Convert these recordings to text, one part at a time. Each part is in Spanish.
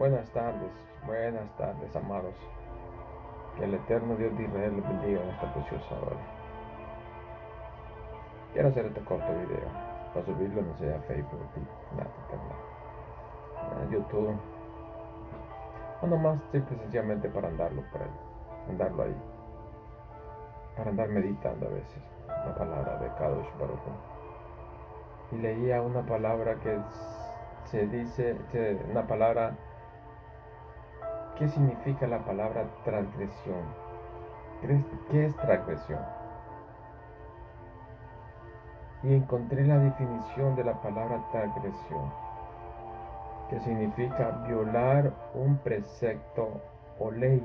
Buenas tardes, amados. Que el eterno Dios de Israel los bendiga en esta preciosa hora. Quiero hacer este corto video para subirlo, no sé, a Facebook, a YouTube, o nomás simple y sencillamente para andarlo ahí, para andar meditando a veces la palabra de Kadosh Baruj Hu. Y leía una palabra que se dice, una palabra. ¿Qué significa la palabra transgresión? ¿Qué es transgresión? Y encontré la definición de la palabra transgresión, que significa violar un precepto o ley.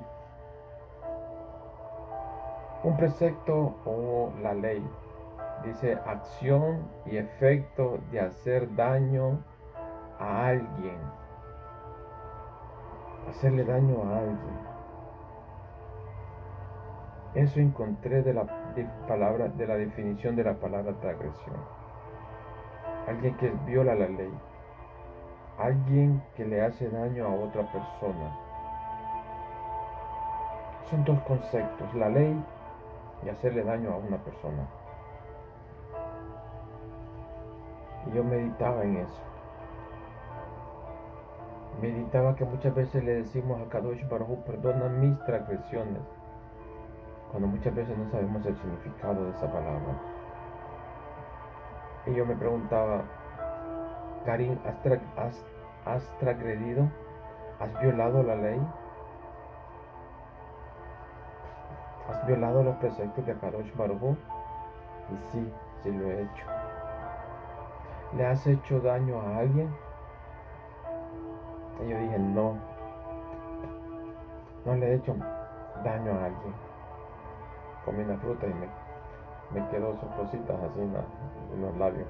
Un precepto o la ley dice acción y efecto de hacer daño a alguien, hacerle daño a alguien. Eso encontré de la definición de la palabra transgresión. Alguien que viola la ley, alguien que le hace daño a otra persona. Son dos conceptos, la ley y hacerle daño a una persona. Y yo meditaba en eso. Meditaba que muchas veces le decimos a Kadosh Baruj Hu, perdona mis transgresiones, cuando muchas veces no sabemos el significado de esa palabra. Y yo me preguntaba, Karim, ¿has transgredido? ¿Has violado la ley? ¿Has violado los preceptos de Kadosh Baruj Hu? Y sí lo he hecho. ¿Le has hecho daño a alguien? Y yo dije, no le he hecho daño a alguien. Comí una fruta y me quedó sus cositas así en los labios.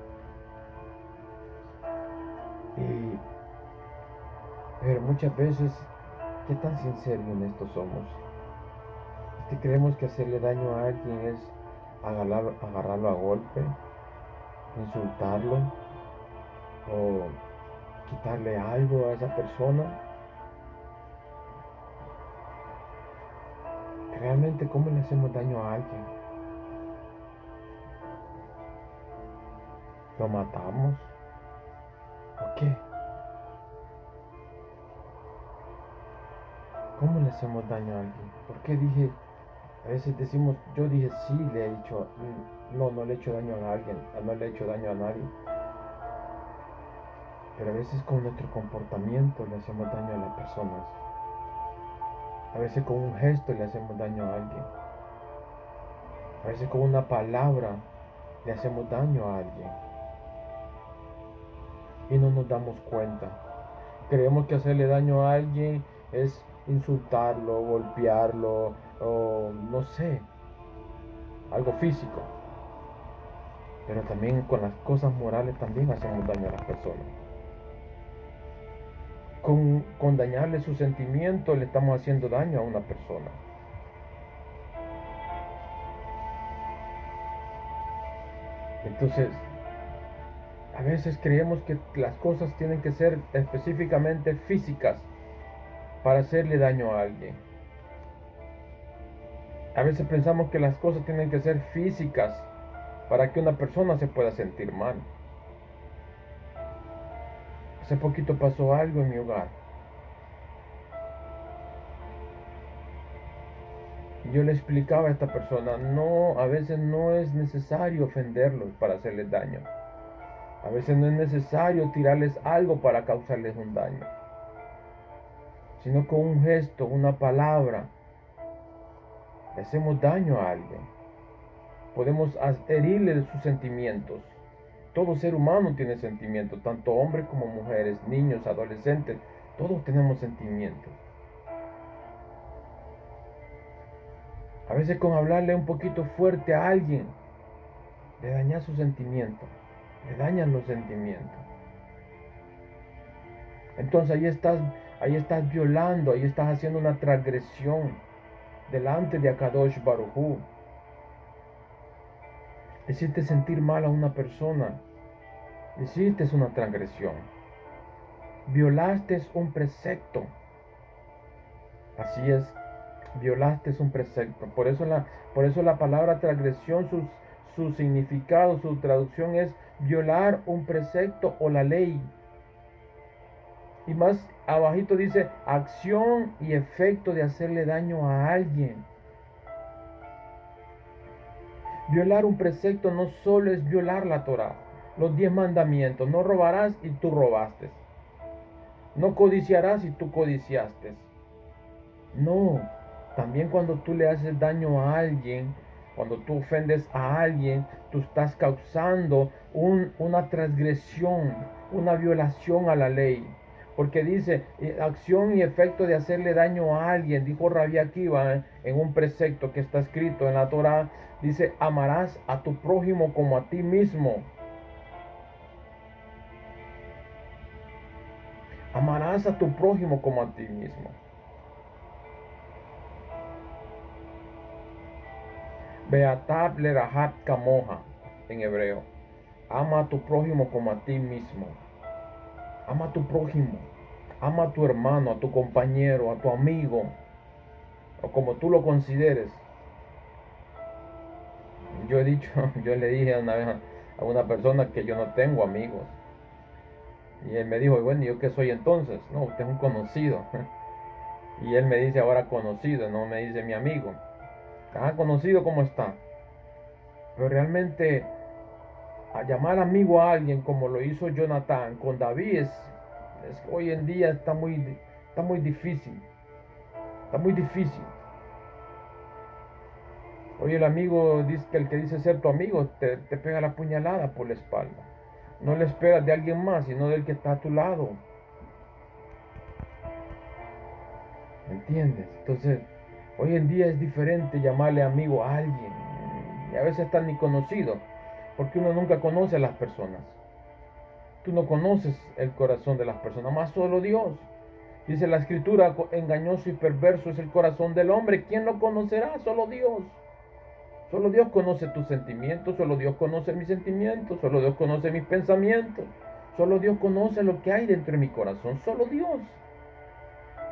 Pero muchas veces, ¿qué tan sinceros y honestos somos? Creemos que hacerle daño a alguien es agarrarlo a golpe, insultarlo o quitarle algo a esa persona. Realmente, ¿cómo le hacemos daño a alguien? ¿Lo matamos? ¿O qué? ¿Cómo le hacemos daño a alguien? ¿Por qué dije? A veces decimos, yo dije sí le he hecho, no le he hecho daño a alguien, no le he hecho daño a nadie. Pero a veces con nuestro comportamiento le hacemos daño a las personas. A veces con un gesto le hacemos daño a alguien. A veces con una palabra le hacemos daño a alguien. Y no nos damos cuenta. Creemos que hacerle daño a alguien es insultarlo, golpearlo, o no sé, algo físico. Pero también con las cosas morales también hacemos daño a las personas. Con dañarle sus sentimientos le estamos haciendo daño a una persona. Entonces, a veces creemos que las cosas tienen que ser específicamente físicas para hacerle daño a alguien. A veces pensamos que las cosas tienen que ser físicas para que una persona se pueda sentir mal. Hace poquito pasó algo en mi hogar. Y yo le explicaba a esta persona, a veces no es necesario ofenderlos para hacerles daño. A veces no es necesario tirarles algo para causarles un daño, sino con un gesto, una palabra, le hacemos daño a alguien. Podemos herirle de sus sentimientos. Todo ser humano tiene sentimientos, tanto hombres como mujeres, niños, adolescentes, todos tenemos sentimientos. A veces con hablarle un poquito fuerte a alguien, le dañas sus sentimientos, le dañan los sentimientos. Entonces ahí estás violando, ahí estás haciendo una transgresión delante de Akadosh Baruj Hu. Hiciste sentir mal a una persona, hiciste una transgresión. Violaste un precepto. Así es, violaste un precepto. Por eso la palabra transgresión, su significado, su traducción es violar un precepto o la ley. Y más abajito dice acción y efecto de hacerle daño a alguien. Violar un precepto no solo es violar la Torá, los 10 mandamientos. No robarás y tú robaste. No codiciarás y tú codiciaste. No, también cuando tú le haces daño a alguien, cuando tú ofendes a alguien, tú estás causando una transgresión, una violación a la ley. Porque dice, acción y efecto de hacerle daño a alguien, dijo Rabbi Akiva en un precepto que está escrito en la Torá, dice, amarás a tu prójimo como a ti mismo. Amarás a tu prójimo como a ti mismo. Beatab lerahat kamoja en hebreo. Ama a tu prójimo como a ti mismo. Ama a tu prójimo. Ama a tu hermano, a tu compañero, a tu amigo, o como tú lo consideres. Yo he dicho, yo le dije una vez a una persona que yo no tengo amigos. Y él me dijo, bueno, ¿yo qué soy entonces? No, usted es un conocido. Y él me dice ahora conocido, no me dice mi amigo. Ah, conocido, ¿cómo está? Pero realmente a llamar amigo a alguien como lo hizo Jonathan con David hoy en día está muy difícil. Está muy difícil. Hoy el amigo dice que el que dice ser tu amigo te pega la puñalada por la espalda. No le esperas de alguien más, sino del que está a tu lado. ¿Me entiendes? Entonces, hoy en día es diferente llamarle amigo a alguien. Y a veces está ni conocido, porque uno nunca conoce a las personas. Tú no conoces el corazón de las personas, más solo Dios. Dice la escritura, engañoso y perverso es el corazón del hombre. ¿Quién lo conocerá? Solo Dios. Solo Dios conoce tus sentimientos, solo Dios conoce mis sentimientos, solo Dios conoce mis pensamientos. Solo Dios conoce lo que hay dentro de mi corazón, solo Dios.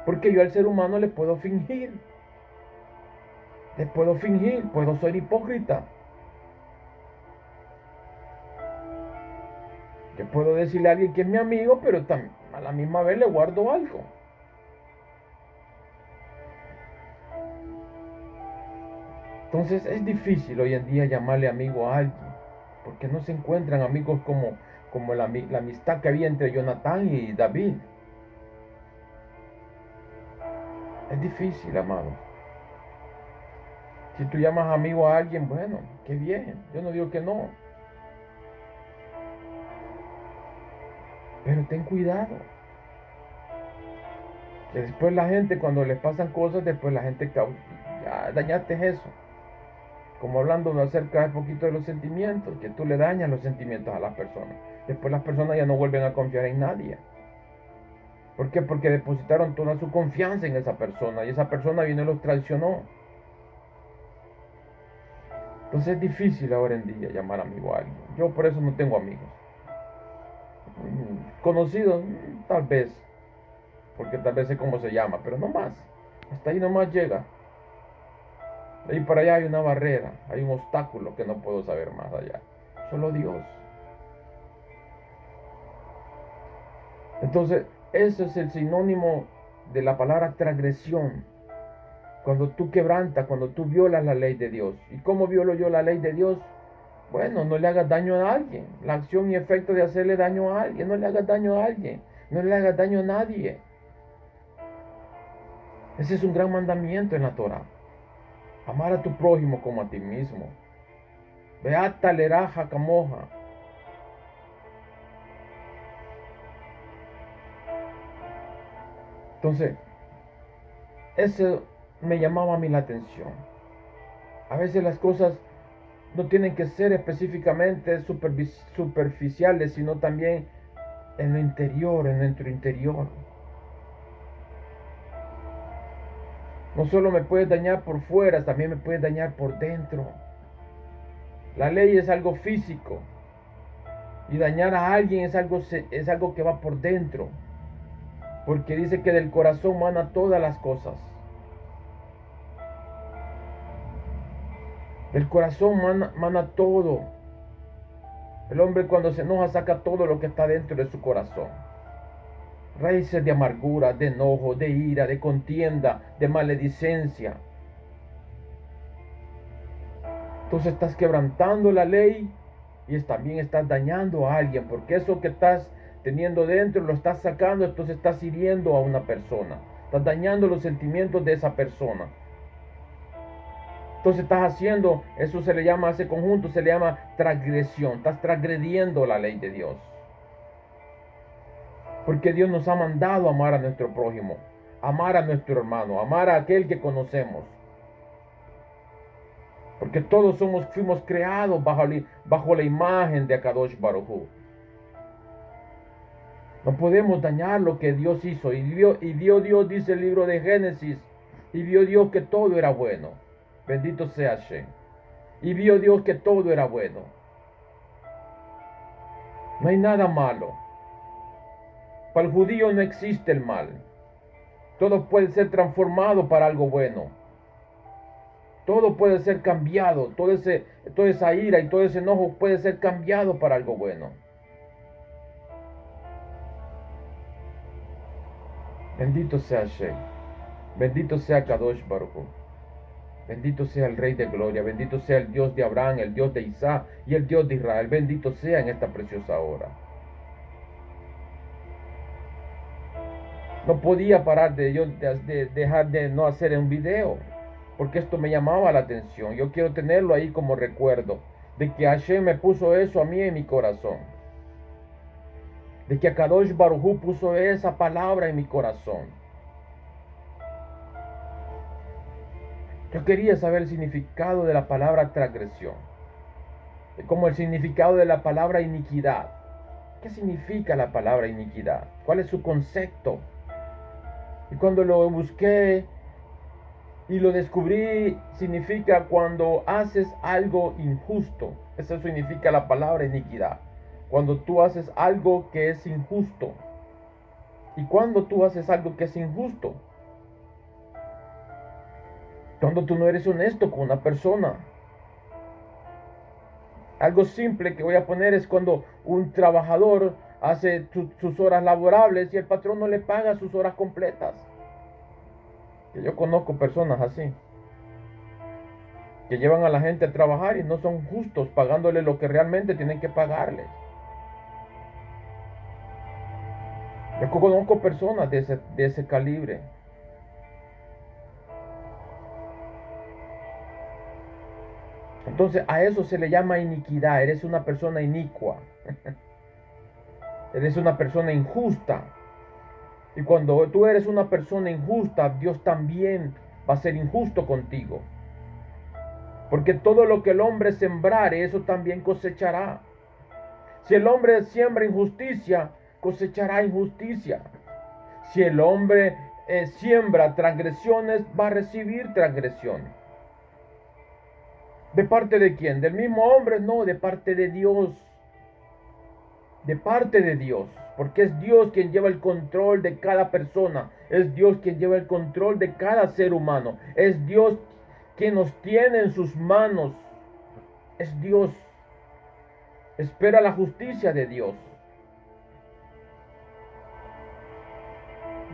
Porque yo al ser humano le puedo fingir. Puedo ser hipócrita. Yo puedo decirle a alguien que es mi amigo, pero a la misma vez le guardo algo. Entonces es difícil hoy en día llamarle amigo a alguien, porque no se encuentran amigos como la amistad que había entre Jonathan y David. Es difícil, amado. Si tú llamas amigo a alguien, bueno, qué bien, yo no digo que no. Pero ten cuidado. Que después la gente, cuando les pasan cosas, después la gente, ya dañaste eso. Como hablando acerca un poquito de los sentimientos, que tú le dañas los sentimientos a las personas. Después las personas ya no vuelven a confiar en nadie. ¿Por qué? Porque depositaron toda su confianza en esa persona y esa persona vino y los traicionó. Entonces es difícil ahora en día llamar amigo a alguien. Yo por eso no tengo amigos. Conocidos, tal vez, porque tal vez sé cómo se llama, pero no más. Hasta ahí nomás llega. De ahí para allá hay una barrera, hay un obstáculo que no puedo saber más allá. Solo Dios. Entonces, eso es el sinónimo de la palabra transgresión. Cuando tú quebrantas, cuando tú violas la ley de Dios. ¿Y cómo violo yo la ley de Dios? Bueno, no le hagas daño a alguien. La acción y efecto de hacerle daño a alguien. No le hagas daño a alguien. No le hagas daño a nadie. Ese es un gran mandamiento en la Torah. Amar a tu prójimo como a ti mismo. Beata leraja camoja. Entonces, eso me llamaba a mí la atención. A veces las cosas no tienen que ser específicamente superficiales, sino también en lo interior, en nuestro interior. No solo me puedes dañar por fuera, también me puedes dañar por dentro. La ley es algo físico y dañar a alguien es algo que va por dentro. Porque dice que del corazón mana todas las cosas. Del corazón mana todo. El hombre cuando se enoja saca todo lo que está dentro de su corazón. Raíces de amargura, de enojo, de ira, de contienda, de maledicencia. Entonces estás quebrantando la ley y también estás dañando a alguien, porque eso que estás teniendo dentro lo estás sacando, entonces estás hiriendo a una persona, estás dañando los sentimientos de esa persona. Entonces estás haciendo, eso se le llama, a ese conjunto se le llama transgresión, estás transgrediendo la ley de Dios. Porque Dios nos ha mandado amar a nuestro prójimo, amar a nuestro hermano, amar a aquel que conocemos. Porque todos fuimos creados bajo la imagen de Akadosh Baruj Hu. No podemos dañar lo que Dios hizo. Y vio Dios, dice el libro de Génesis, y vio Dios que todo era bueno. Bendito sea Hashem. Y vio Dios que todo era bueno. No hay nada malo. Para el judío no existe el mal. Todo puede ser transformado para algo bueno. Todo puede ser cambiado. Toda esa ira y todo ese enojo puede ser cambiado para algo bueno. Bendito sea Hashem. Bendito sea Kadosh Baruj Hu. Bendito sea el Rey de Gloria. Bendito sea el Dios de Abraham, el Dios de Isaac y el Dios de Israel. Bendito sea en esta preciosa hora. No podía parar de dejar de no hacer un video, porque esto me llamaba la atención. Yo quiero tenerlo ahí como recuerdo, de que Hashem me puso eso a mí en mi corazón. De que Akadosh Baruj Hu puso esa palabra en mi corazón. Yo quería saber el significado de la palabra transgresión, como el significado de la palabra iniquidad. ¿Qué significa la palabra iniquidad? ¿Cuál es su concepto? Y cuando lo busqué y lo descubrí, significa cuando haces algo injusto. Eso significa la palabra iniquidad. Cuando tú haces algo que es injusto. ¿Y cuando tú haces algo que es injusto? Cuando tú no eres honesto con una persona. Algo simple que voy a poner es cuando un trabajador hace sus horas laborables y el patrón no le paga sus horas completas. Que yo conozco personas así, que llevan a la gente a trabajar y no son justos pagándole lo que realmente tienen que pagarles. Yo conozco personas de ese calibre. Entonces a eso se le llama iniquidad. Eres una persona inicua. Eres una persona injusta. Y cuando tú eres una persona injusta, Dios también va a ser injusto contigo. Porque todo lo que el hombre sembrare, eso también cosechará. Si el hombre siembra injusticia, cosechará injusticia. Si el hombre siembra transgresiones, va a recibir transgresiones. ¿De parte de quién? ¿Del mismo hombre? No, de parte de Dios. De parte de Dios. Porque es Dios quien lleva el control de cada persona. Es Dios quien lleva el control de cada ser humano. Es Dios quien nos tiene en sus manos. Es Dios. Espera la justicia de Dios.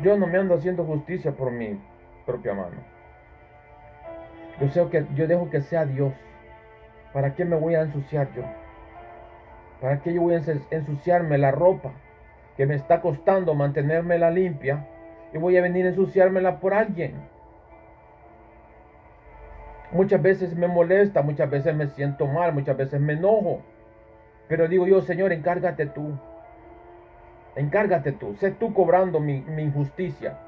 Yo no me ando haciendo justicia por mi propia mano. Yo dejo que sea Dios. ¿Para qué me voy a ensuciar yo? ¿Para qué yo voy a ensuciarme la ropa que me está costando mantenérmela limpia y voy a venir a ensuciármela por alguien? Muchas veces me molesta, muchas veces me siento mal, muchas veces me enojo. Pero digo yo, Señor, encárgate tú. Encárgate tú. Sé tú cobrando mi injusticia.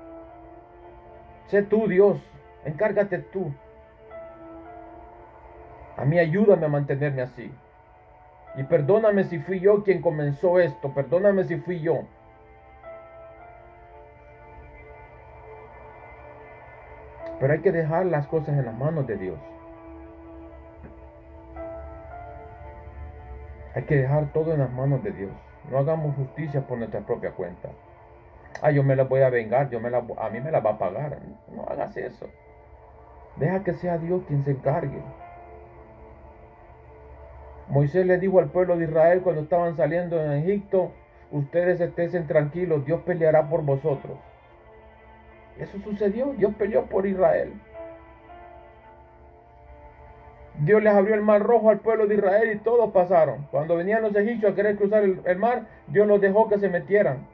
Sé tú, Dios. Encárgate tú. A mí ayúdame a mantenerme así. Y perdóname si fui yo quien comenzó esto. Perdóname si fui yo. Pero hay que dejar las cosas en las manos de Dios. Hay que dejar todo en las manos de Dios. No hagamos justicia por nuestra propia cuenta. Ah, yo me las voy a vengar, a mí me las va a pagar. No hagas eso. Deja que sea Dios quien se encargue. Moisés le dijo al pueblo de Israel cuando estaban saliendo en Egipto: ustedes estén tranquilos, Dios peleará por vosotros. Eso sucedió, Dios peleó por Israel. Dios les abrió el mar rojo al pueblo de Israel y todos pasaron. Cuando venían los egipcios a querer cruzar el mar, Dios los dejó que se metieran.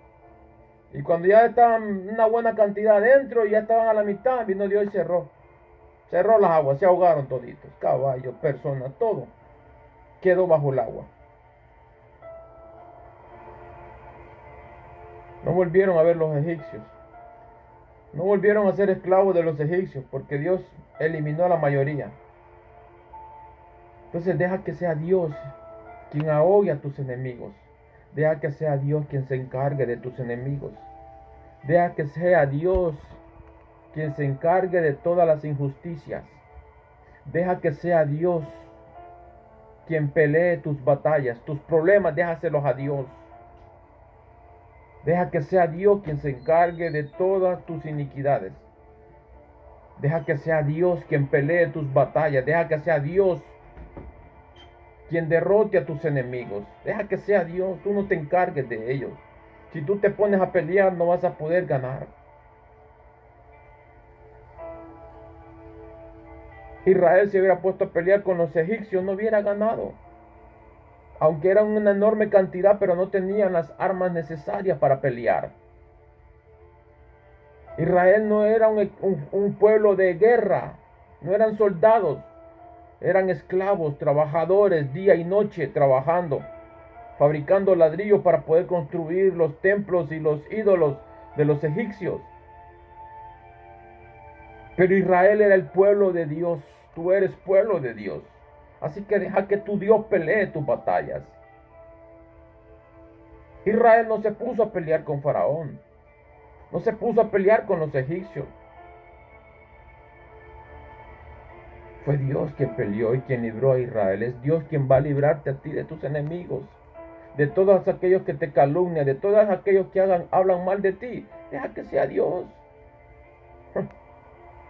Y cuando ya estaban una buena cantidad adentro y ya estaban a la mitad, vino Dios y cerró. Cerró las aguas, se ahogaron toditos. Caballos, personas, todo quedó bajo el agua. No volvieron a ver los egipcios. No volvieron a ser esclavos de los egipcios porque Dios eliminó a la mayoría. Entonces deja que sea Dios quien ahogue a tus enemigos. Deja que sea Dios quien se encargue de tus enemigos. Deja que sea Dios quien se encargue de todas las injusticias. Deja que sea Dios quien pelee tus batallas, tus problemas, déjaselos a Dios. Deja que sea Dios quien se encargue de todas tus iniquidades. Deja que sea Dios quien pelee tus batallas. Deja que sea Dios quien derrote a tus enemigos. Deja que sea Dios, tú no te encargues de ellos. Si tú te pones a pelear, no vas a poder ganar. Israel se hubiera puesto a pelear con los egipcios, no hubiera ganado. Aunque eran una enorme cantidad, pero no tenían las armas necesarias para pelear. Israel no era un pueblo de guerra, no eran soldados, eran esclavos, trabajadores, día y noche trabajando, fabricando ladrillos para poder construir los templos y los ídolos de los egipcios. Pero Israel era el pueblo de Dios, tú eres pueblo de Dios. Así que deja que tu Dios pelee tus batallas. Israel no se puso a pelear con Faraón, no se puso a pelear con los egipcios. Fue Dios quien peleó y quien libró a Israel. Es Dios quien va a librarte a ti de tus enemigos, de todos aquellos que te calumnian, de todos aquellos que hablan mal de ti. Deja que sea Dios.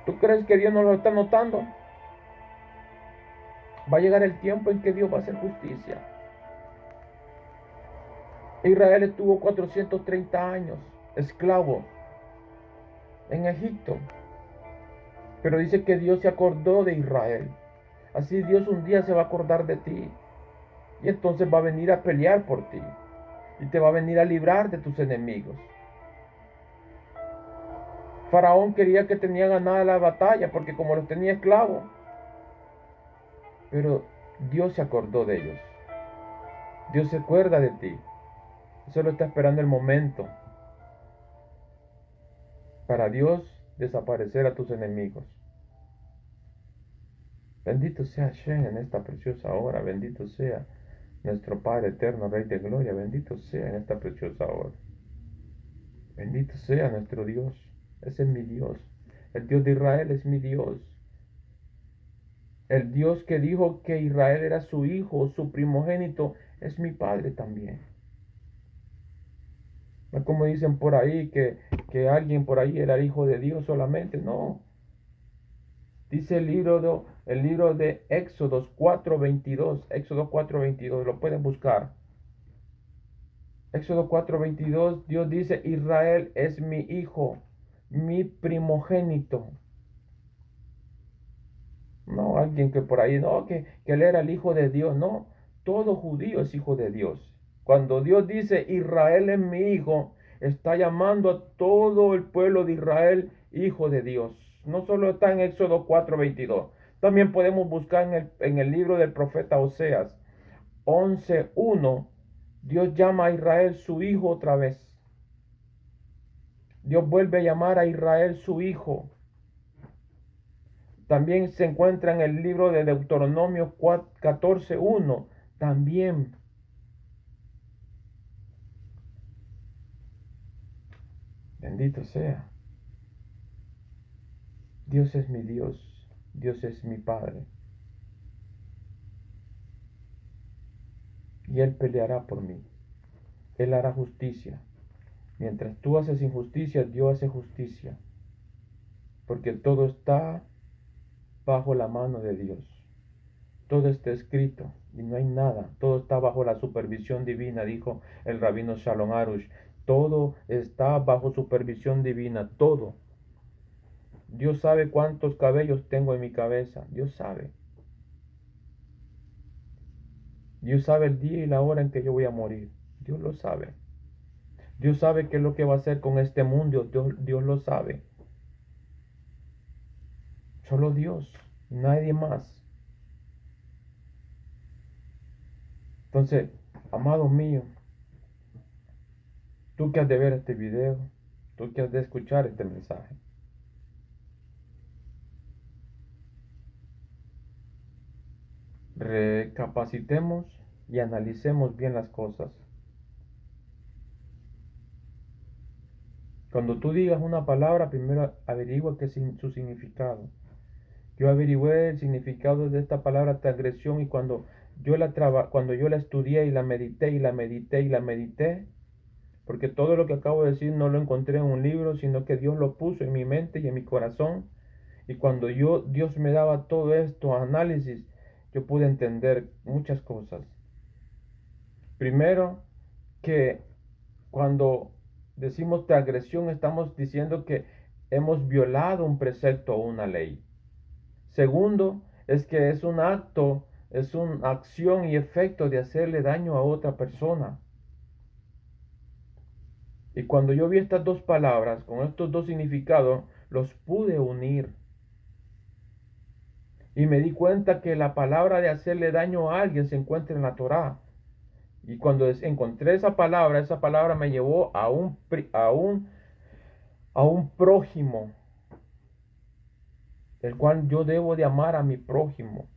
¿Tú crees que Dios no lo está notando? Va a llegar el tiempo en que Dios va a hacer justicia. Israel estuvo 430 años esclavo en Egipto. Pero dice que Dios se acordó de Israel. Así Dios un día se va a acordar de ti. Y entonces va a venir a pelear por ti. Y te va a venir a librar de tus enemigos. Faraón quería que tenía ganada la batalla porque como los tenía esclavos. Pero Dios se acordó de ellos. Dios se acuerda de ti. Solo está esperando el momento para Dios desaparecer a tus enemigos. Bendito sea Hashem en esta preciosa hora. Bendito sea nuestro Padre eterno, Rey de gloria. Bendito sea en esta preciosa hora. Bendito sea nuestro Dios. Ese es mi Dios. El Dios de Israel es mi Dios. El Dios que dijo que Israel era su hijo, su primogénito, es mi Padre también. No como dicen por ahí que alguien por ahí era hijo de Dios solamente. No. Dice el libro de Éxodo 4:22. Éxodo 4:22. Lo pueden buscar. Éxodo 4:22. Dios dice: Israel es mi hijo, mi primogénito. No, alguien que por ahí, no, que él era el hijo de Dios. No, todo judío es hijo de Dios. Cuando Dios dice Israel es mi hijo, está llamando a todo el pueblo de Israel hijo de Dios. No solo está en Éxodo 4:22. También podemos buscar en el libro del profeta Oseas 11:1. Dios llama a Israel su hijo otra vez. Dios vuelve a llamar a Israel su hijo. También se encuentra en el libro de Deuteronomio 14:1. También. Bendito sea. Dios es mi Dios. Dios es mi Padre. Y Él peleará por mí. Él hará justicia. Mientras tú haces injusticia, Dios hace justicia. Porque todo está bajo la mano de Dios. Todo está escrito y no hay nada. Todo está bajo la supervisión divina, dijo el rabino Shalom Arush. Todo está bajo supervisión divina, todo. Dios sabe cuántos cabellos tengo en mi cabeza. Dios sabe. Dios sabe el día y la hora en que yo voy a morir. Dios lo sabe. Dios sabe qué es lo que va a hacer con este mundo. Dios lo sabe. Solo Dios, nadie más. Entonces, amado mío, tú que has de ver este video, tú que has de escuchar este mensaje, recapacitemos y analicemos bien las cosas. Cuando tú digas una palabra, primero averigua qué es su significado. Yo averigüé el significado de esta palabra transgresión y cuando yo la estudié y la medité y la medité y la medité, porque todo lo que acabo de decir no lo encontré en un libro, sino que Dios lo puso en mi mente y en mi corazón. Y cuando Dios me daba todo esto, análisis, yo pude entender muchas cosas. Primero, que cuando decimos transgresión, estamos diciendo que hemos violado un precepto o una ley. Segundo, es que es un acto, es una acción y efecto de hacerle daño a otra persona. Y cuando yo vi estas dos palabras, con estos dos significados, los pude unir. Y me di cuenta que la palabra de hacerle daño a alguien se encuentra en la Torá. Y cuando encontré esa palabra me llevó a un prójimo, el cual yo debo de amar a mi prójimo.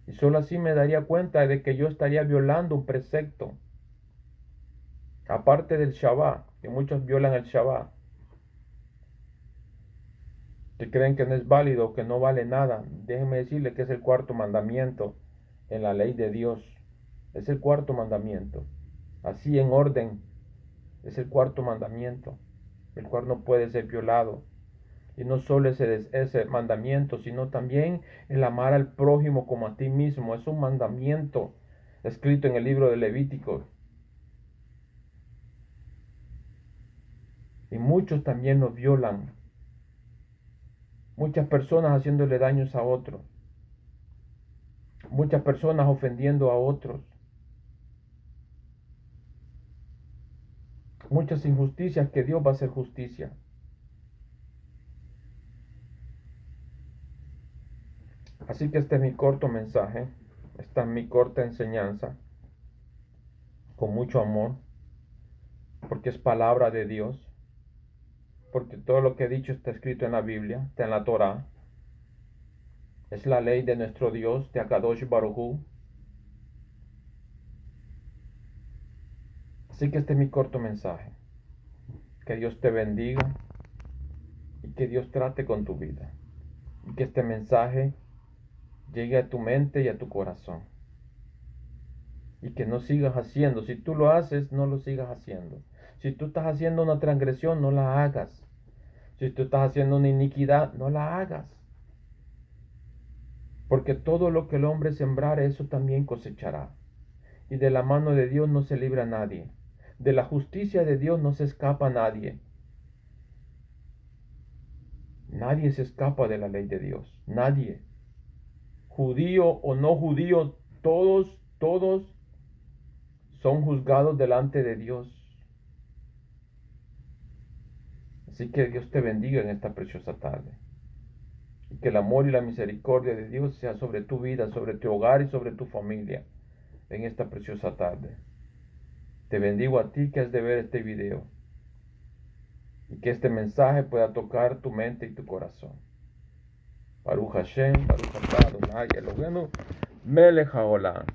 Y solo así me daría cuenta de que yo estaría violando un precepto. Aparte del Shabbat, que muchos violan el Shabbat, que creen que no es válido, que no vale nada. Déjenme decirle que es el cuarto mandamiento en la ley de Dios. Es el cuarto mandamiento. Así en orden, es el cuarto mandamiento, el cual no puede ser violado. Y no solo ese mandamiento, sino también el amar al prójimo como a ti mismo. Es un mandamiento escrito en el libro de Levítico. Y muchos también lo violan. Muchas personas haciéndole daños a otros. Muchas personas ofendiendo a otros. Muchas injusticias que Dios va a hacer justicia. Así que este es mi corto mensaje. Esta es mi corta enseñanza. Con mucho amor. Porque es palabra de Dios. Porque todo lo que he dicho está escrito en la Biblia, está en la Torá. Es la ley de nuestro Dios, de Akadosh Baruj Hu. Así que este es mi corto mensaje. Que Dios te bendiga y que Dios trate con tu vida. Y que este mensaje llegue a tu mente y a tu corazón. Y que no sigas haciendo. Si tú lo haces, no lo sigas haciendo. Si tú estás haciendo una transgresión, no la hagas. Si tú estás haciendo una iniquidad, no la hagas. Porque todo lo que el hombre sembrare, eso también cosechará. Y de la mano de Dios no se libra nadie. De la justicia de Dios no se escapa nadie. Nadie se escapa de la ley de Dios. Nadie. Judío o no judío, todos son juzgados delante de Dios. Así que Dios te bendiga en esta preciosa tarde. Y que el amor y la misericordia de Dios sea sobre tu vida, sobre tu hogar y sobre tu familia en esta preciosa tarde. Te bendigo a ti que has de ver este video. Y que este mensaje pueda tocar tu mente y tu corazón. Baruch Hashem, Baruch Atah Adonai Eloheinu, Melech Haolam.